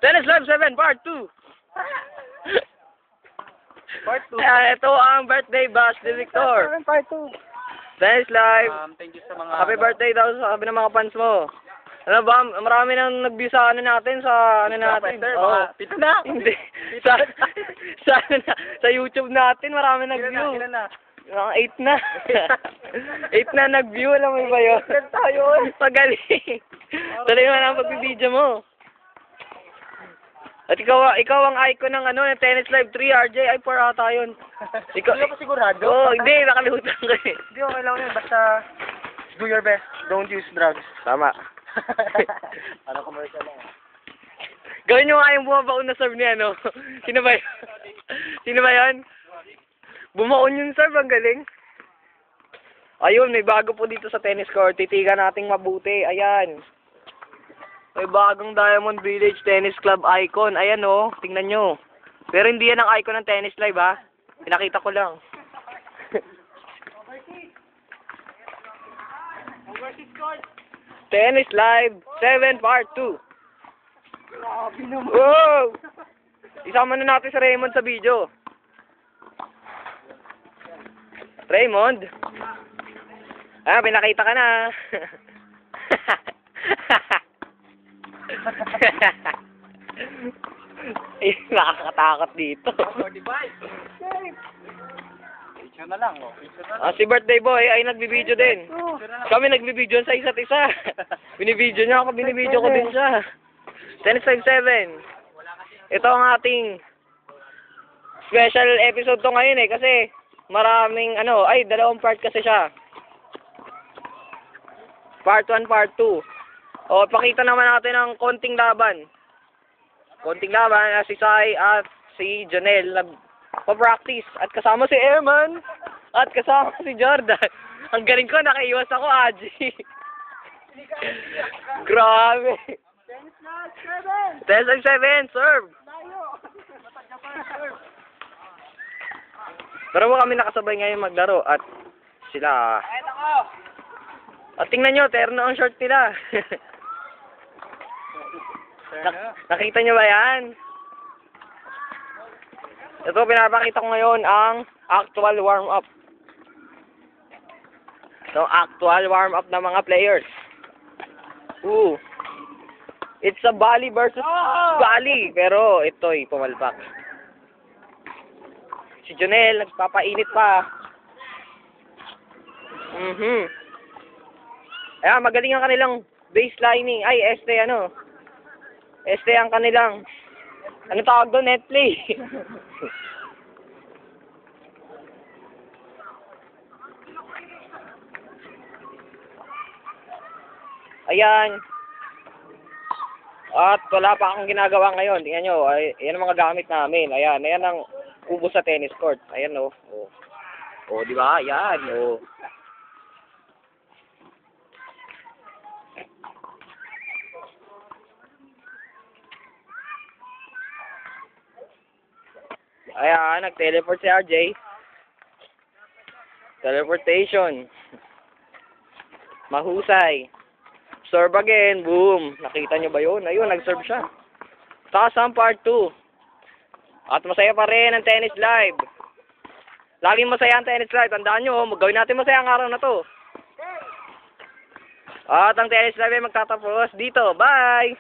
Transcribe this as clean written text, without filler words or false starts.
Tennis Live 7 Part 2. Part 2. Ito ang birthday bash ni Victor. Part 2. Tennis Live. Thank you sa mga... Happy birthday daw sa sabi ng mga fans mo. Ano ba, marami nang nag-view sa ano natin, sa ano natin. Oo. Pito na. Hindi. Sa YouTube natin, marami nag-view. Ilan na? Mga 8 na. 8 na nag-view, alam mo ba yun? Tayo. Pagaling. Tuloy mo na ang pagbibideo mo. At ikaw ang icon ng ano, ng Tennis Live 3, RJ. Ay, 4 ata yun. Ikaw, Hindi ka pa sigurado? Oo, hindi, nakalimutan ko eh. Hindi, okay lang yun. Basta do your best. Don't use drugs. Tama. Parang commercial lang. Gawin nyo nga yung bumabaon na serve ni ano. Sino ba yun? Sino ba yun? Bumaon yung serve, ang galing. Ayun, may bago po dito sa tennis court. Titigan nating mabuti. Ayan. May bagong Diamond Village Tennis Club icon. Ayan oh, tingnan nyo. Pero hindi yan ang icon ng Tennis Live ha. Pinakita ko lang. Tennis Live 7 Part 2. Grabe naman. Wow! Isama na natin si Raymond sa video. Raymond? Ah, pinakita ka na. Eh, nakakatakot dito. 45. Picture na lang, oh. Picture na lang. Ah, si birthday boy ay nagbibideo din. Picture na lang. Kami nagbibideo sa isa't isa. Binibideo niya ako, binibideo ko din siya. Tennis Live 7. Ito ang ating special episode to ngayon eh, kasi maraming ano, ay dalawang part kasi siya. Part 1, Part 2. O, pakita naman natin ang konting laban. Konting laban, si Sai at si Janelle nagpa-practice. At kasama si Eman. At kasama si Jordan. Ang galing ko, nakaiwas ako, Aji. Grabe. Tennis Live 7, serve. Pero kami nakasabay ngayon maglaro at sila. At tingnan nyo, terno ang short nila. Nakita nyo ba yan? Ito, pinapakita ko ngayon ang actual warm-up. So, actual warm-up ng mga players. Ooh. It's a Bali versus Bali. Pero ito'y pumalpak. Si Jonel, nagpapainit pa. Ayan, magaling ang kanilang baselining. Ay, ano. Ang kanilang, ano tawag doon? Net play. Ayan. At wala pa akong ginagawa ngayon. Tingnan nyo, ay, yan ang mga gamit namin. Ayan, ayan ang kubo sa tennis court. Ayan o. O, di ba? Ayan o. Ayan, nag-teleport si RJ. Teleportation. Mahusay. Serve again. Boom. Nakita nyo ba yun? Ayun, nag-serve siya. Taas ang part 2. At masaya pa rin ang Tennis Live. Laging masaya ang Tennis Live. Tandaan nyo, gawin natin masaya ang araw na to. At ang Tennis Live ay magtatapos dito. Bye!